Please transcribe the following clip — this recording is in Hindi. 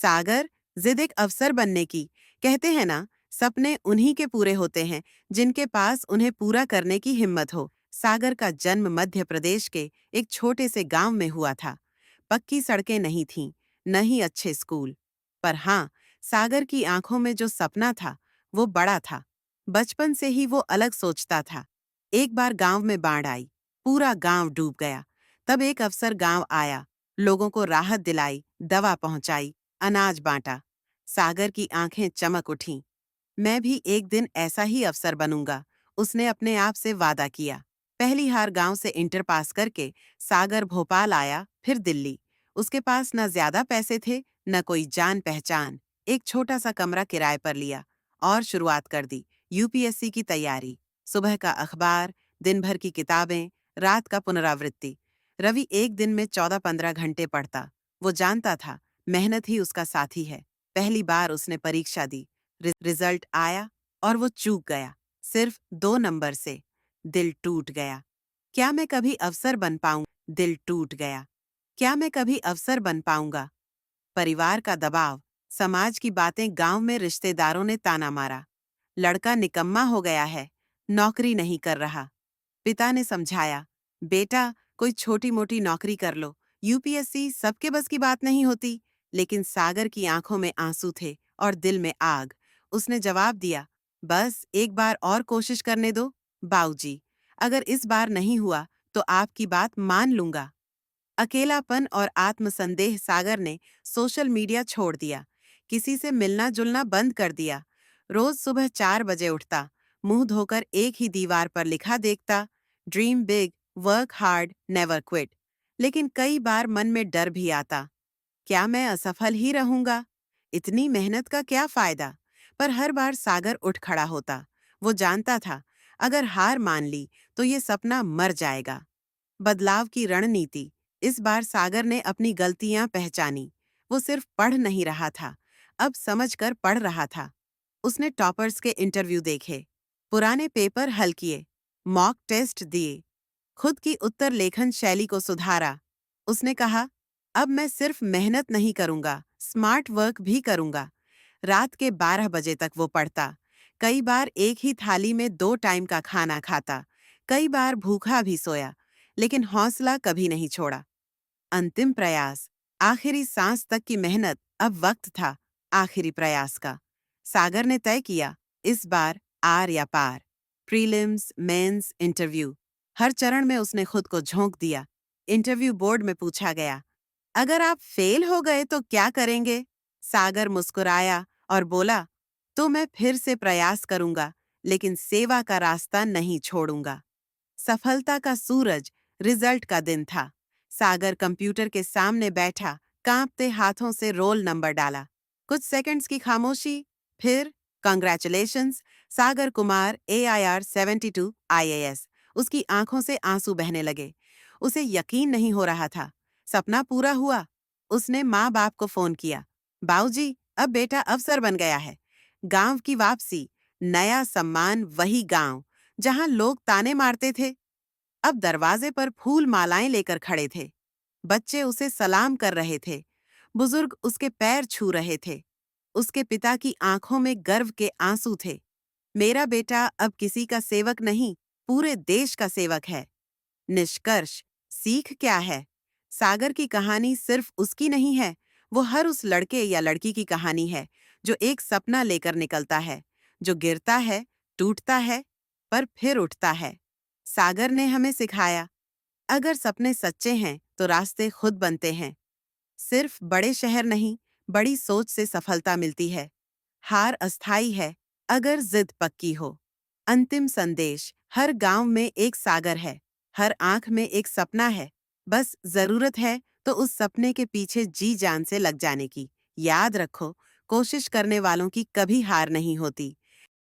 सागर, जिद एक अफसर बनने की। कहते हैं ना, सपने उन्हीं के पूरे होते हैं जिनके पास उन्हें पूरा करने की हिम्मत हो। सागर का जन्म मध्य प्रदेश के एक छोटे से गांव में हुआ था। पक्की सड़कें नहीं थीं, न ही अच्छे स्कूल। पर हाँ, सागर की आंखों में जो सपना था, वो बड़ा था। बचपन से ही वो अलग सोचता था। एक बार गांव में बाढ़ आई, पूरा गांव डूब गया। तब एक अफसर गांव आया, लोगों को राहत दिलाई, दवा पहुंचाई, अनाज बांटा। सागर की आंखें चमक उठीं। मैं भी एक दिन ऐसा ही अफसर बनूंगा, उसने अपने आप से वादा किया। पहली हार गांव से इंटर पास करके सागर भोपाल आया, फिर दिल्ली। उसके पास न ज्यादा पैसे थे, न कोई जान पहचान। एक छोटा सा कमरा किराए पर लिया और शुरुआत कर दी यूपीएससी की तैयारी। सुबह का अखबार, दिन भर की किताबें, रात का पुनरावृत्ति। रवि एक दिन में 14-15 घंटे पढ़ता। वो जानता था, मेहनत ही उसका साथी है। पहली बार उसने परीक्षा दी। रिजल्ट आया और वो चूक गया, सिर्फ 2 नंबर से। दिल टूट गया। क्या मैं कभी अफसर बन पाऊं? दिल टूट गया। क्या मैं कभी अफसर बन पाऊंगा? परिवार का दबाव, समाज की बातें, गांव में रिश्तेदारों ने ताना मारा। लड़का निकम्मा हो गया है, नौकरी नहीं कर रहा। पिता ने समझाया, बेटा कोई छोटी मोटी नौकरी कर लो, यूपीएससी सबके बस की बात नहीं होती। लेकिन सागर की आंखों में आंसू थे और दिल में आग। उसने जवाब दिया, बस एक बार और कोशिश करने दो बाऊजी। अगर इस बार नहीं हुआ तो आपकी बात मान लूंगा। अकेलापन और आत्मसंदेह सागर ने सोशल मीडिया छोड़ दिया। किसी से मिलना जुलना बंद कर दिया। रोज सुबह 4 बजे उठता, मुंह धोकर एक ही दीवार पर लिखा देखता, dream big, work hard, never quit. लेकिन कई बार मन में डर भी आता, क्या मैं असफल ही रहूंगा? इतनी मेहनत का क्या फायदा? पर हर बार सागर उठ खड़ा होता। वो जानता था, अगर हार मान ली तो ये सपना मर जाएगा। बदलाव की रणनीति। इस बार सागर ने अपनी गलतियां पहचानी। वो सिर्फ पढ़ नहीं रहा था, अब समझकर पढ़ रहा था। उसने टॉपर्स के इंटरव्यू देखे, पुराने पेपर हल किए, मॉक टेस्ट दिए, खुद की उत्तर लेखन शैली को सुधारा। उसने कहा, अब मैं सिर्फ मेहनत नहीं करूंगा, स्मार्ट वर्क भी करूंगा। रात के 12 बजे तक वो पढ़ता। कई बार एक ही थाली में 2 टाइम का खाना खाता। कई बार भूखा भी सोया, लेकिन हौसला कभी नहीं छोड़ा। अंतिम प्रयास, आखिरी सांस तक की मेहनत। अब वक्त था आखिरी प्रयास का। सागर ने तय किया, इस बार आर या पार। प्रीलिम्स, मेंस, इंटरव्यू, हर चरण में उसने खुद को झोंक दिया। इंटरव्यू बोर्ड में पूछा गया, अगर आप फेल हो गए तो क्या करेंगे? सागर मुस्कुराया और बोला, तो मैं फिर से प्रयास करूंगा, लेकिन सेवा का रास्ता नहीं छोड़ूंगा। सफलता का सूरज, रिजल्ट का दिन था। सागर कंप्यूटर के सामने बैठा, कांपते हाथों से रोल नंबर डाला। कुछ सेकंड्स की खामोशी, फिर congratulations, Sagar Kumar AIR 72 IAS। उसकी आंखों से आंसू बहने लगे। उसे यकीन नहीं हो रहा था, सपना पूरा हुआ। उसने माँ बाप को फोन किया, बाऊजी, अब बेटा अफसर बन गया है। गांव की वापसी, नया सम्मान, वही गांव जहां लोग ताने मारते थे, अब दरवाजे पर फूल मालाएं लेकर खड़े थे। बच्चे उसे सलाम कर रहे थे, बुजुर्ग उसके पैर छू रहे थे। उसके पिता की आंखों में गर्व के आंसू थे। मेरा बेटा अब किसी का सेवक नहीं, पूरे देश का सेवक है। निष्कर्ष, सीख क्या है? सागर की कहानी सिर्फ उसकी नहीं है, वो हर उस लड़के या लड़की की कहानी है जो एक सपना लेकर निकलता है, जो गिरता है, टूटता है, पर फिर उठता है। सागर ने हमें सिखाया, अगर सपने सच्चे हैं तो रास्ते खुद बनते हैं। सिर्फ बड़े शहर नहीं, बड़ी सोच से सफलता मिलती है। हार अस्थाई है, अगर जिद पक्की हो। अंतिम संदेश, हर गांव में एक सागर है, हर आंख में एक सपना है। बस जरूरत है तो उस सपने के पीछे जी जान से लग जाने की। याद रखो, कोशिश करने वालों की कभी हार नहीं होती।